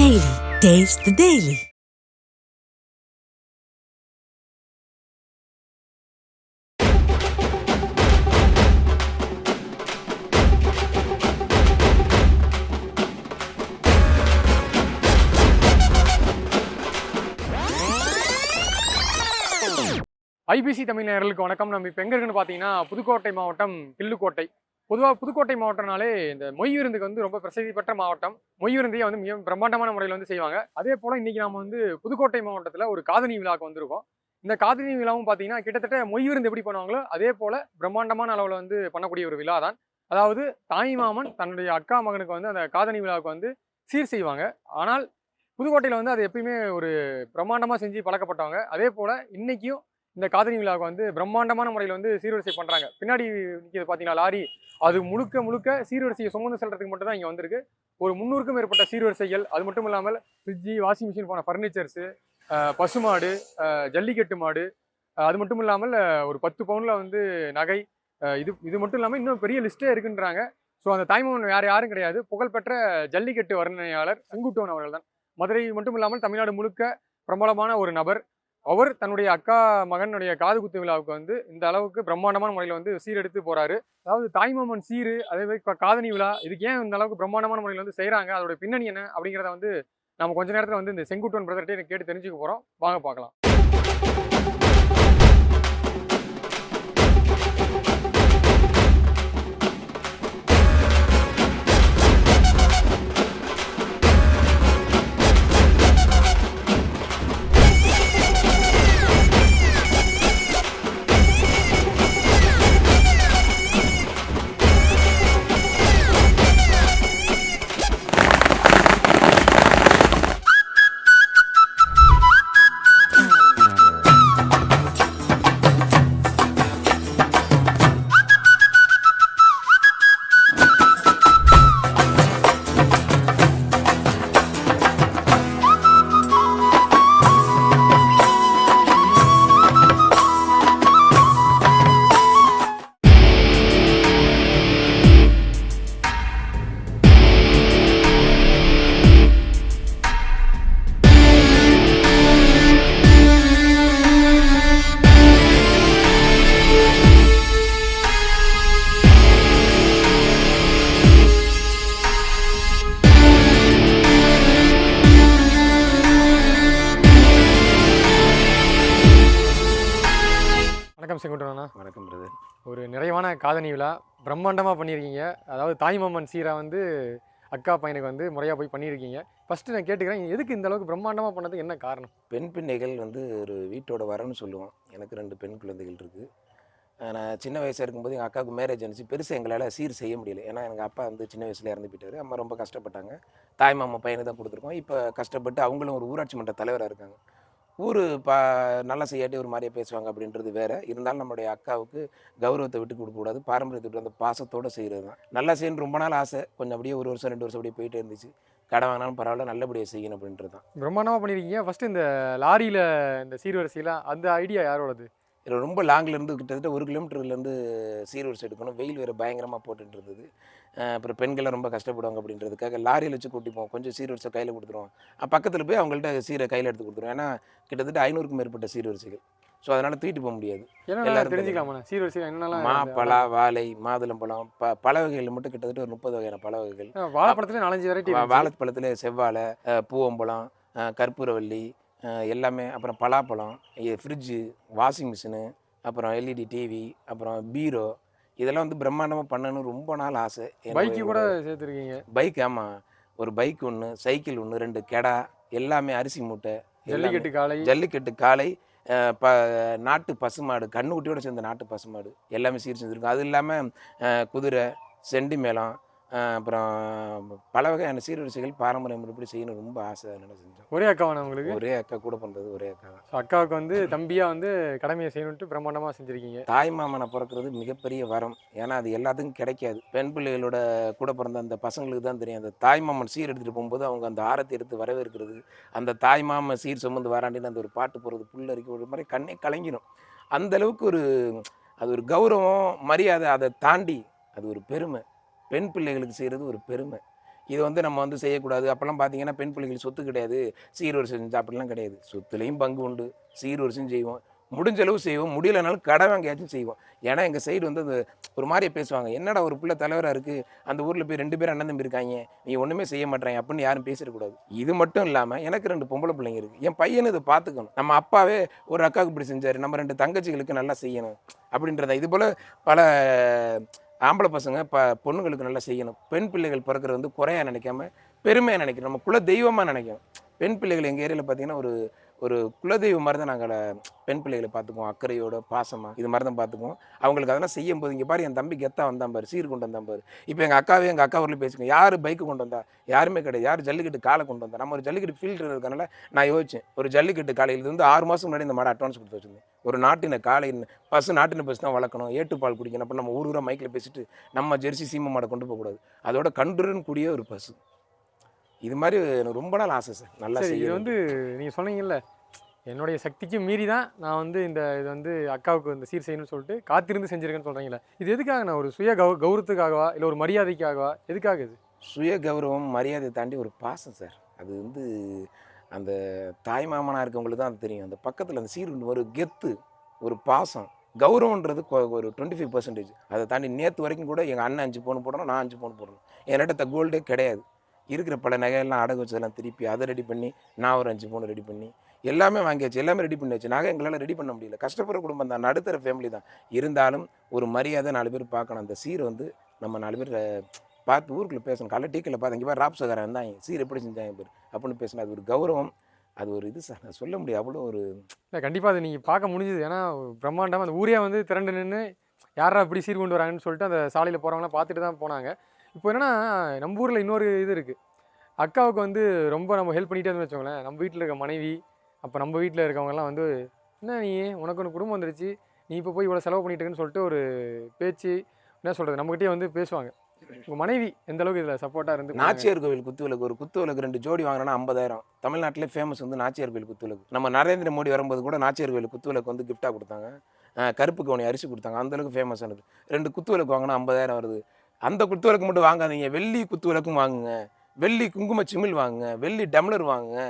Daily. Taste the Daily. IBC Tamil நேயர்களுக்கு வணக்கம். நம்ம இப்போ எங்கே இருக்குன்னு பார்த்தீங்கன்னா புதுக்கோட்டை மாவட்டம் கிள்ளுக்கோட்டை. பொதுவாக புதுக்கோட்டை மாவட்டம்னாலே இந்த மொய் விருந்துக்கு வந்து ரொம்ப பிரசித்தி பெற்ற மாவட்டம். மொய் விருந்தையை வந்து மிக பிரம்மாண்டமான முறையில் வந்து செய்வாங்க. அதே போல் இன்னைக்கு நாம வந்து புதுக்கோட்டை மாவட்டத்தில் ஒரு காதணி விழாவுக்கு வந்திருக்கோம். இந்த காதணி விழாவும் பார்த்தீங்கன்னா கிட்டத்தட்ட மொய் விருந்து எப்படி பண்ணுவாங்களோ அதே போல் பிரம்மாண்டமான அளவில் வந்து பண்ணக்கூடிய ஒரு விழா தான். அதாவது தாய் மாமன் தன்னுடைய அக்கா மகனுக்கு வந்து அந்த காதணி விழாவுக்கு வந்து சீர் செய்வாங்க. ஆனால் புதுக்கோட்டையில் வந்து அது எப்பயுமே ஒரு பிரம்மாண்டமாக செஞ்சு பழக்கப்பட்டவங்க. அதே போல் இன்னைக்கும் இந்த காதணி விழாவுக்கு வந்து பிரம்மாண்டமான முறையில் வந்து சீர்வரிசை பண்ணுறாங்க. பின்னாடி நிற்கிறது பார்த்தீங்கன்னா லாரி, அது முழுக்க முழுக்க சீர்வரிசையை சுமந்து செல்றதுக்கு மட்டும் தான் இங்கே வந்திருக்கு. ஒரு 300க்கும் மேற்பட்ட சீர்வரிசைகள், அது மட்டும் இல்லாமல் ஃப்ரிட்ஜி, வாஷிங் மிஷின் போன ஃபர்னிச்சர்ஸு, பசுமாடு, ஜல்லிக்கட்டு மாடு, அது மட்டும் இல்லாமல் ஒரு 10 பவுனில் வந்து நகை, இது மட்டும் இல்லாமல் இன்னும் பெரிய லிஸ்ட்டே இருக்குன்றாங்க. ஸோ அந்த தாய்மாமன் வேறு யாரும் கிடையாது, புகழ்பெற்ற ஜல்லிக்கட்டு வர்ணனையாளர் செங்குட்டுவன் அவர்கள் தான். மதுரை மட்டும் இல்லாமல் தமிழ்நாடு முழுக்க பிரபலமான ஒரு நபர். அவர் தன்னுடைய அக்கா மகனுடைய காது குத்து விழாவுக்கு வந்து இந்த அளவுக்கு பிரம்மாண்டமான முறையில் வந்து சீரெடுத்து போறாரு. அதாவது தாய்மாமன் சீரு, அதே மாதிரி காதணி விழா, இதுக்கு ஏன் இந்த அளவுக்கு பிரம்மாண்டமான முறையில் வந்து செய்கிறாங்க, அதோட பின்னணி என்ன அப்படிங்கிறத வந்து நம்ம கொஞ்ச நேரத்தில் வந்து இந்த செங்குட்டுவன் பிரதர்கிட்ட கேட்டு தெரிஞ்சுக்க போகிறோம். வாங்க பார்க்கலாம். வணக்கம் செங்குட்டுவனா. வணக்கம் பிரதர். ஒரு நிறைவான காதணி விழா பிரம்மாண்டமாக பண்ணியிருக்கீங்க. அதாவது தாய்மாமன் சீரா வந்து அக்கா பையனுக்கு வந்து முறையாக போய் பண்ணியிருக்கீங்க. ஃபஸ்ட்டு நான் கேட்டுக்கிறேன், எதுக்கு இந்த அளவுக்கு பிரம்மாண்டமாக பண்ணதுக்கு என்ன காரணம்? பெண் பிள்ளைகள் வந்து ஒரு வீட்டோட வரம்னு சொல்லுவோம். எனக்கு 2 பெண் குழந்தைகள் இருக்குது. நான் சின்ன வயசாக இருக்கும்போது எங்கள் அக்காவுக்கு மேரேஜ் ஆனிச்சு. பெருசாக எங்களால் சீர் செய்ய முடியல. ஏன்னா எங்கள் அப்பா வந்து சின்ன வயசில் இறந்து போயிட்டாரு. அம்மா ரொம்ப கஷ்டப்பட்டாங்க. தாய் மாமா பையனை தான் கொடுத்துருக்கோம். இப்போ கஷ்டப்பட்டு அவங்களும் ஒரு ஊராட்சி மன்ற தலைவராக இருக்காங்க. ஊர் நல்லா செய்யாட்டி ஒரு மாதிரியே பேசுவாங்க அப்படின்றது வேறு. இருந்தாலும் நம்மளுடைய அக்காவுக்கு கௌரவத்தை விட்டு கொடுக்கக்கூடாது. பாரம்பரியத்தை விட்டு அந்த பாசத்தோடு செய்கிறது தான். நல்லா செய்யணும் ரொம்ப நாள் ஆசை. கொஞ்சம் அப்படியே 1 வருஷம் 2 வருஷம் அப்படியே போயிட்டே இருந்துச்சு. கடன் வாங்கினாலும் பரவாயில்ல, நல்லபடியாக செய்யணும் அப்படின்றது தான். பிரம்மாண்டமாக பண்ணியிருக்கீங்க. ஃபஸ்ட்டு இந்த லாரியில் இந்த சீர்வரிசையெல்லாம் அந்த ஐடியா யாரோடது? இதில் ரொம்ப லாங்லேருந்து கிட்டத்தட்ட 1 கிலோமீட்டர்லேருந்து சீர்வரிசை எடுக்கணும். வெயில் வேறு பயங்கரமாக போட்டுட்டு இருந்தது. அப்புறம் பெண்கள்லாம் ரொம்ப கஷ்டப்படுவாங்க அப்படின்றதுக்காக லாரியில் வச்சு கூட்டிப்போம். கொஞ்சம் சீர்வரிசை கையில் கொடுத்துருவோம். பக்கத்தில் போய் அவங்கள்ட்ட சீரை கையில் எடுத்து கொடுத்துருவோம். ஏன்னா கிட்டத்தட்ட 500க்கும் மேற்பட்ட சீர்வரிசைகள். ஸோ அதனால் தூக்கிட்டு போக முடியாது. எல்லாரும் தெரிஞ்சுக்கலாமா சீர்வரிசை என்னெல்லாம்? மாப்பழா, வாழை, மாதுளம்பழம், பழ வகைகள் மட்டும் கிட்டத்தட்ட ஒரு 30 வகையான பழ வகைகள். வாழைப்பழத்துல 4-5 வெரைட்டி. வாழைப்பழத்தில் செவ்வாழை, பூவம்பழம், கற்பூரவள்ளி, எல்லாமே. அப்புறம் பலாப்பழம், ஃப்ரிட்ஜு, வாஷிங் மிஷினு, அப்புறம் எல்இடி டிவி, அப்புறம் பீரோ, இதெல்லாம் வந்து பிரம்மாண்டமாக பண்ணணும்னு ரொம்ப நாள் ஆசை. பைக்கு கூட சேர்த்துருக்கீங்க? பைக், ஆமாம். ஒரு பைக் ஒன்று, சைக்கிள் ஒன்று, 2 கெடா, எல்லாமே அரிசி மூட்டை, ஜல்லிக்கட்டு காளை, நாட்டு பசுமாடு, கண்ணுக்குட்டியோடு சேர்ந்த நாட்டு பசுமாடு எல்லாமே சீர் செஞ்சுருக்கோம். அது இல்லாமல் குதிரை, செண்டி மேளம், அப்புறம் பல வகையான சீர்வரிசைகள் பாரம்பரிய முறைப்படி செய்யணும் ரொம்ப ஆசை. அதனால செஞ்சோம். ஒரே அக்காவான உங்களுக்கு? ஒரே அக்கா, கூட பண்ணுறது ஒரே அக்கா தான். அக்காவுக்கு வந்து தம்பியாக வந்து கடமையை செய்யணுன்ட்டு பிரம்மாண்டமாக செஞ்சுருக்கீங்க. தாய் மாமனை பிறக்கிறது மிகப்பெரிய வரம். ஏன்னா அது எல்லாத்துக்கும் கிடைக்காது. பெண் பிள்ளைகளோட கூட பிறந்த அந்த பசங்களுக்கு தான் தெரியும். அந்த தாய் மாமன் சீர் எடுத்துகிட்டு போகும்போது அவங்க அந்த ஆரத்தை எடுத்து வரவேற்கிறது, அந்த தாய் மாமன் சீர் சுமந்து வராண்டின்னு அந்த ஒரு பாட்டு போடுறது, புல்லரிக்க ஒரு மாதிரி கண்ணே கலங்கிடும். அந்தளவுக்கு அது ஒரு கௌரவம், மரியாதை. அதை தாண்டி அது ஒரு பெருமை. பெண் பிள்ளைகளுக்கு செய்கிறது ஒரு பெருமை. இது வந்து நம்ம வந்து செய்யக்கூடாது. அப்போல்லாம் பார்த்தீங்கன்னா பெண் பிள்ளைகள் சொத்து கிடையாது, சீர்வரிசை செஞ்சு அப்படிலாம் கிடையாது. சொத்துலேயும் பங்கு உண்டு, சீர்வரிசையும் செய்வோம், முடிஞ்ச அளவு செய்வோம், முடியலைனாலும் கடை வாங்கியாச்சும் செய்வோம். ஏன்னா எங்கள் சைடு வந்து அது ஒரு மாதிரியே பேசுவாங்க, என்னடா ஒரு பிள்ளை தலைவராக இருக்குது, அந்த ஊரில் போய் 2 பேர் அண்ணன் தம்பி இருக்காங்க, நீ ஒன்றுமே செய்ய மாட்டேறாங்க அப்படின்னு யாரும் பேசிடக்கூடாது. இது மட்டும் இல்லாமல் எனக்கு 2 பொம்பளை பிள்ளைங்க இருக்குது, என் பையனை இதை பார்த்துக்கணும். நம்ம அப்பாவே ஒரு அக்காவுக்கு இப்படி செஞ்சார், நம்ம 2 தங்கச்சிகளுக்கு நல்லா செய்யணும் அப்படின்றத. இது போல் பல ஆம்பளை பசங்க பொண்ணுங்களுக்கு நல்லா செய்யணும். பெண் பிள்ளைகள் பிறக்கிறது வந்து குறையா நினைக்காம பெருமையாக நினைக்கணும், நம்ம குல தெய்வமாக நினைக்கணும். பெண் பிள்ளைகள் எங்கள் ஏரியாவில் பார்த்தீங்கன்னா ஒரு ஒரு குலதெய்வம் மாதிரி தான் நாங்கள் பெண் பிள்ளைகளை பார்த்துக்குவோம், அக்கறையோட பாசமாக இது மாதிரி தான் பார்த்துக்குவோம். அவங்களுக்கு அதெல்லாம் செய்யும் போது இங்கே பாரு என் தம்பி கெத்தா வந்தான் பாரு, சீர் கொண்டு வந்தான் பாரு. இப்போ எங்கள் அக்கா ஊரில் பேசிக்கோங்க, யார் பைக்கு கொண்டு வந்தா, யாருமே கிடையாது. யார் ஜல்லிக்கட்டு காலை கொண்டு வந்தா, நம்ம ஒரு ஜல்லிக்கட்டு ஃபீல்டு இருக்கனால நான் யோசிச்சேன், ஒரு ஜல்லிக்கட்டு காலையில் வந்து 6 மாதம் முன்னாடி இந்த மாதிரி அட்வான்ஸ் கொடுத்து வச்சுருந்தேன். ஒரு நாட்டின காலையில் நாட்டின பஸ் தான் வளர்க்கணும், ஏட்டுப்பால் குடிக்கணும். அப்போ நம்ம ஊரூராக மைக்கில் பேசிட்டு நம்ம ஜெர்சி சீமை மாடை கொண்டு போகக்கூடாது, அதோட கன்றுடன் கூடிய ஒரு பஸ்ஸு. இது மாதிரி எனக்கு ரொம்ப நாள் ஆசை சார். நல்லா இது வந்து நீங்கள் சொன்னீங்கல்ல, என்னுடைய சக்திக்கு மீறி தான் நான் வந்து இது வந்து அக்காவுக்கு வந்து சீர் செய்யணும்னு சொல்லிட்டு காத்திருந்து செஞ்சுருக்கேன்னு சொல்கிறீங்களா? இது எதுக்காக? நான் ஒரு சுய கௌரவத்துக்காகவா இல்லை ஒரு மரியாதைக்காகவா, எதுக்காக இது? சுய கௌரவம் மரியாதை தாண்டி ஒரு பாசம் சார். அது வந்து அந்த தாய் மாமனாக இருக்கவங்களுக்கு தான் அது தெரியும். அந்த பக்கத்தில் அந்த சீர் ஒரு கெத்து, ஒரு பாசம், கௌரவன்றது ஒரு 25%. அதை தாண்டி நேற்று வரைக்கும் கூட எங்கள் அண்ணன் 5 பவுன் போடணும், நான் 5 பவுன் போடணும். என்கிட்ட கோல்டே கிடையாது. இருக்கிற பல நகையெல்லாம் அடகு வச்சதெல்லாம் திருப்பி அதை ரெடி பண்ணி நான் ஒரு 5 பவுன் ரெடி பண்ணி எல்லாமே வாங்கியாச்சு, எல்லாமே ரெடி பண்ணியாச்சு. நகை எங்களால் ரெடி பண்ண முடியல, கஷ்டப்படுற குடும்பம் தான், நடுத்தர ஃபேமிலி தான். இருந்தாலும் ஒரு மரியாதை 4 பேர் பார்க்கணும். அந்த சீரை வந்து நம்ம 4 பேர் பார்த்து ஊருக்குள்ளே பேசணும். காலைல டீக்கில் பார்த்து இங்கே ராப் சகாரம் வந்தாங்க, சீர் எப்படி செஞ்சாங்க பேர் அப்படின்னு பேசணும். அது ஒரு கௌரவம், அது ஒரு இது சார், நான் சொல்ல முடியும். அவ்வளோ ஒரு இல்லை, கண்டிப்பாக அது நீங்கள் பார்க்க முடிஞ்சுது. ஏன்னா பிரம்மாண்டமாக அந்த ஊரே வந்து திரண்டு நின்று யாரா இப்படி சீர் கொண்டு வராங்கன்னு சொல்லிட்டு அந்த சாலையில் போகிறவங்களாம் பார்த்துட்டு தான் போனாங்க. இப்போ என்னென்னா நம்ம ஊரில் இன்னொரு இது இருக்குது, அக்காவுக்கு வந்து ரொம்ப நம்ம ஹெல்ப் பண்ணிகிட்டே இருந்து வச்சோங்களேன். நம்ம வீட்டில் இருக்க மனைவி, அப்போ நம்ம வீட்டில் இருக்கவங்கலாம் வந்து என்ன நீ உனக்கு ஒன்று குடும்பம் வந்துருச்சு, நீ இப்போ போய் இவ்வளோ செலவு பண்ணிட்டுருக்குன்னு சொல்லிட்டு ஒரு பேச்சு என்ன சொல்கிறது நம்மகிட்டே வந்து பேசுவாங்க. உங்கள் மனைவி எந்த அளவுக்கு இதில் சப்போர்ட்டாக இருந்து? நாச்சியார் கோவில் குத்துவிளக்கு, ஒரு குத்துவிளக்கு 2 ஜோடி வாங்கினா 50,000. தமிழ்நாட்டிலே ஃபேமஸ் வந்து நாச்சியார் கோவில் குத்துவிளக்கு. நம்ம நரேந்திர மோடி வரும்போது கூட நாச்சியார் கோவில் குத்துவிளக்கு வந்து கிஃப்டாக கொடுத்தாங்க, கருப்பு கவுனி அரிசி கொடுத்தாங்க. அந்தளவுக்கு ஃபேமஸ் ஆனது. 2 குத்துவிளக்கு வாங்கினா 50,000 வருது. அந்த குத்துவிளக்கு மட்டும் வாங்காதீங்க, வெள்ளி குத்துவிளக்கும் வாங்குங்க, வெள்ளி குங்கும சிமிழ் வாங்குங்க, வெள்ளி டம்ளர் வாங்குங்க,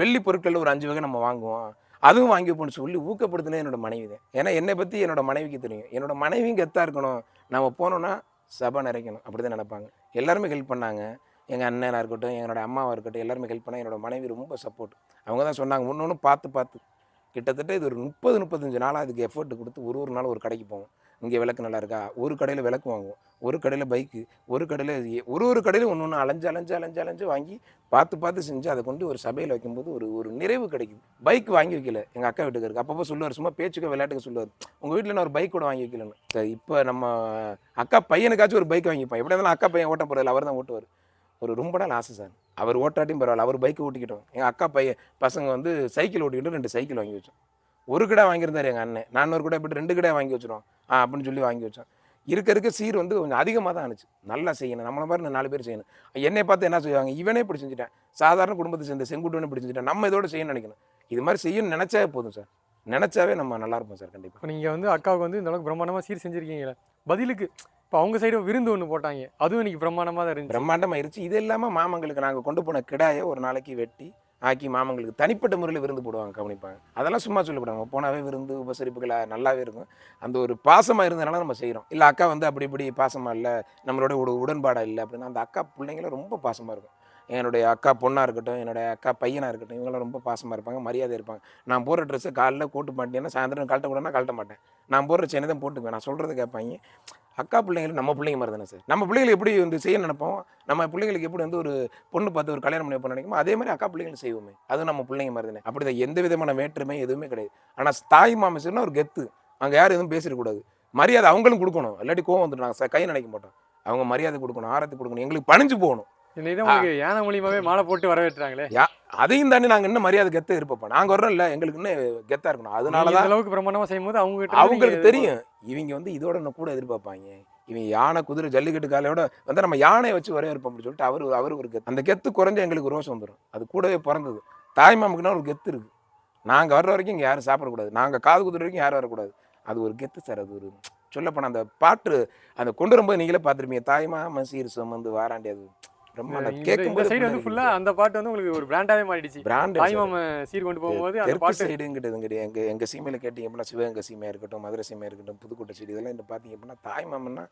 வெள்ளி பொருட்களில் ஒரு 5 வகை நம்ம வாங்குவோம், அதுவும் வாங்கி போன்னு சொல்லி ஊக்கப்படுத்தினே என்னோட மனைவி தான். ஏன்னா என்னை பற்றி என்னோட மனைவிக்கு தெரியும், என்னோட மனைவியும் கெத்தாக இருக்கணும், நம்ம போனோன்னா சபை நிறைக்கணும், அப்படி தான் நினைப்பாங்க. எல்லாருமே ஹெல்ப் பண்ணாங்க, எங்கள் அண்ணனாக இருக்கட்டும், என்னோட அம்மாவாக இருக்கட்டும், எல்லாருமே ஹெல்ப் பண்ணாங்க. என்னோட மனைவி ரொம்ப சப்போர்ட். அவங்க தான் சொன்னாங்க ஒன்று பார்த்து கிட்டத்தட்ட இது ஒரு 30-35 நாளாக அதுக்கு எஃபர்ட் கொடுத்து ஒரு நாள் ஒரு கடைக்கு போவோம். இங்கே விளக்கு நல்லா இருக்கா, ஒரு கடையில் விளக்கு வாங்குவோம், ஒரு கடையில் பைக்கு, ஒரு கடையில் ஒரு கடையில் ஒன்று அலைஞ்சு வாங்கி பார்த்து செஞ்சு அதை கொண்டு ஒரு சபையில் வைக்கும்போது ஒரு நிறைவு கிடைக்குது. பைக் வாங்கி வைக்கல, எங்கள் அக்கா வீட்டுக்கு இருக்குது. அப்பப்போ சொல்லுவார், சும்மா பேச்சுக்கோ விளையாட்டுக்கு சொல்லுவார், உங்கள் வீட்டில் நான் ஒரு பைக் கூட வாங்கி வைக்கலன்னு. இப்போ நம்ம அக்கா பையனுக்காச்சும் ஒரு பைக் வாங்கிப்போம். எப்படி இருந்தாலும் அக்கா பையன் ஓட்ட போகிறதில்ல, அவர் தான் ஓட்டுவார். ரொம்ப நாள் ஆசை சார், அவர் ஓட்டாட்டியும் பரவாயில்ல, அவர் பைக்கு ஓட்டிக்கிட்டோம். எங்கள் அக்கா பசங்க வந்து சைக்கிள் ஓட்டிக்கிட்டு 2 சைக்கிள் வாங்கி வச்சோம். ஒரு கடை வாங்கியிருந்தார் எங்கள் அண்ணன், நான் ஒரு கடை எப்படி 2 கடை வாங்கி வச்சிடும் அப்படின்னு சொல்லி வாங்கி வச்சோம். இருக்க சீர் வந்து கொஞ்சம் அதிகமாக தான் ஆனிச்சு. நல்லா செய்யணும், நம்மளை மாதிரி 4 பேர் செய்யணும். என்னை பார்த்து என்ன செய்வாங்க, இவனே இப்படி செஞ்சுட்டேன், சாதாரண குடும்பத்தை சேர்ந்த செங்குட்டுவனே இப்படி செஞ்சுட்டேன், நம்ம இதோட செய்யணும்னு நினைக்கணும். இது மாதிரி செய்யணும்னு நினச்சாவே போதும் சார், நினச்சாவே நம்ம நல்லா இருப்போம் சார். கண்டிப்பாக. இப்போ நீங்கள் வந்து அக்காவுக்கு வந்து இந்த அளவுக்கு பிரம்மாண்டமாக சீர் செஞ்சுருக்கீங்களே, பதிலுக்கு இப்போ அவங்க சைடு விருந்து ஒன்று போட்டாங்க, அதுவும் இன்னைக்கு பிரம்மாண்டமாக தான் இருந்துச்சு. பிரம்மாண்டமாக இருந்துச்சு. இது இல்லாமல் மாமங்களுக்கு நாங்கள் கொண்டு போன கிடாயை ஒரு நாளைக்கு வெட்டி ஆக்கி மாமங்களுக்கு தனிப்பட்ட முறையில் விருந்து போடுவாங்க, கவனிப்பாங்க. அதெல்லாம் சும்மா சொல்லப்படுவாங்க, போனாவே விருந்து உபசரிப்புகள் நல்லாவே இருக்கும். அந்த ஒரு பாசமாக இருந்ததுனால நம்ம செய்கிறோம். இல்லை அக்கா வந்து அப்படி இப்படி பாசமாக இல்லை, நம்மளோட உடன்பாடாக இல்லை அப்படின்னா அந்த அக்கா பிள்ளைங்களும் ரொம்ப பாசமாக இருக்கும். என்னுடைய அக்கா பொண்ணாக இருக்கட்டும், என்னுடைய அக்கா பையனாக இருக்கட்டும், இவங்களாம் ரொம்ப பாசமாக இருப்பாங்க, மரியாதை இருப்பாங்க. நான் போடுற ட்ரெஸ்ஸை காலைல கோட்டு மாட்டேன்னா சாயந்தரம் கழட்ட கூடனா கழட்ட மாட்டேன், நான் போடுற சென்னை தான் போட்டுக்குவேன். நான் சொல்கிறத கேட்பாங்க. அக்கா பிள்ளைங்களுக்கு நம்ம பிள்ளைங்க மாதிரி தானே சார். நம்ம பிள்ளைங்களை எப்படி வந்து செய்ய நினைப்போம், நம்ம பிள்ளைங்களுக்கு எப்படி வந்து ஒரு பொண்ணு பார்த்து ஒரு கல்யாணம் பண்ணி வைப்போம் நினைக்குமோ, அதே மாதிரி அக்கா பிள்ளைங்களும் செய்வோமே, அதுவும் நம்ம பிள்ளைங்க மாதிரி தானே. அப்படி தான், எந்த விதமான வேற்றுமை எதுவுமே கிடையாது. ஆனால் தாய் மாமசர்னா ஒரு கெத்து, அங்கே யாரும் எதுவும் பேசிடக்கூடாது, மரியாதை அவங்களும் கொடுக்கணும். இல்லாட்டி கோவம் வந்துட்டு நாங்கள் கை நினைக்க மாட்டோம், அவங்க மரியாதை கொடுக்கணும், ஆரத்தி கொடுக்கணும், எங்களுக்கு பணிஞ்சு போகணும். யானை மூலியமாவே மாலை போட்டு வரவேற்றாங்களே, அதையும் தாண்டி நாங்கள் இன்னும் மரியாதை கெத்த இருப்போம். நாங்கள் வர்றோம் இல்லை, எங்களுக்கு இன்னும் கெத்தா இருக்கணும். அதனாலதான் அளவுக்கு பிரமாண்டமா செய்யும்போது அவங்களுக்கு தெரியும், இவங்க வந்து இதோட இன்னும் கூட எதிர்பார்ப்பாங்க. இவங்க யானை குதிரை ஜல்லிக்கட்டு காலையோட வந்து நம்ம யானையை வச்சு வரவேற்போம் அப்படின்னு சொல்லிட்டு அவரு ஒரு கெத்து. அந்த கெத்து குறைஞ்ச எங்களுக்கு ரோஷம் வந்துடும். அது கூடவே பிறந்தது. தாய்மாமுக்குன்னா ஒரு கெத்து இருக்கு. நாங்கள் வர்ற வரைக்கும் இங்கே யாரும் சாப்பிடக்கூடாது, நாங்கள் காது குதிரை வரைக்கும் யாரும் வரக்கூடாது. அது ஒரு கெத்து சார். அது ஒரு சொல்லப்போனால் அந்த பாட்டு அந்த கொண்டு வரும்போது நீங்களே பார்த்துருப்பீங்க, தாய்மாம சீர் சுமந்து வாராண்டி, அது பிரம்மாண்டம் இந்த கேட்கும்போது சைடு வந்து ஃபுல்லா அந்த பாட்டு வந்து உங்களுக்கு ஒரு பிராண்டாவே மாறிடுச்சு. பிராண்ட் தாய்மாம சீர் கொண்டு போகும்போது அந்த தெற்கு பாட்டு சைடுங்கிறது எங்க சீமையில கேட்டீங்க அப்படின்னா சிவகங்கை சீமையா இருக்கட்டும், மதுரை சீமையா இருக்கட்டும், புதுக்கோட்டை சைடு இதெல்லாம் இந்த பாத்தீங்க அப்படின்னா தாய்மாமன்னா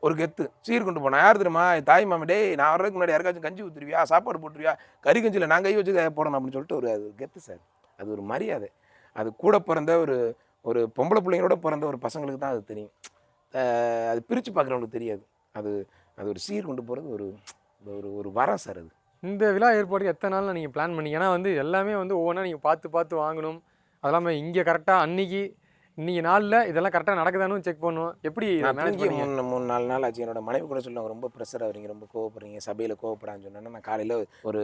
ஒரு கெத்து. சீர் கொண்டு போனா யார் தெரியுமா? தாய்மாம டேய் நான் வர்றதுக்கு முன்னாடி யாருக்காச்சும் கஞ்சி ஊத்துருவியா, சாப்பாடு போட்டுருவியா, கறி கஞ்சியில் நான் கை வச்சு போடணும் அப்படின்னு சொல்லிட்டு ஒரு அது கெத்து சார். அது ஒரு மரியாதை. அது கூட பிறந்த ஒரு ஒரு பொம்பளை பிள்ளைங்களோட பிறந்த ஒரு பசங்களுக்கு தான் அது தெரியும். அது பிரித்து பார்க்குறவங்களுக்கு தெரியாது. அது அது ஒரு சீர் கொண்டு போகிறது ஒரு ஒரு ஒரு வரம் சார் அது. இந்த விழா ஏற்பாடு எத்தனை நாள்ல நீங்க பிளான் பண்ணீங்க? ஏன்னா வந்து எல்லாமே வந்து ஒவ்வொன்றா நீங்க பார்த்து பார்த்து வாங்கணும். அது இல்லாம இங்க கரெக்டா இன்னைக்கு நாள்ல இதெல்லாம் கரெக்டா நடக்குதான்னு செக் பண்ணணும். எப்படி நான் மேனேஜ் தூங்கி பண்ணீங்க? 3 4 நாள் ஆச்சு. என்னோட மனைவி கூட சொல்லுவாங்க, ரொம்ப ப்ரெஷர் ஆகிறீங்க, ரொம்ப கோவப்படுறீங்க, சபையில் கோவப்படான்னு சொன்னேன்னா நான் காலையில் ஒரு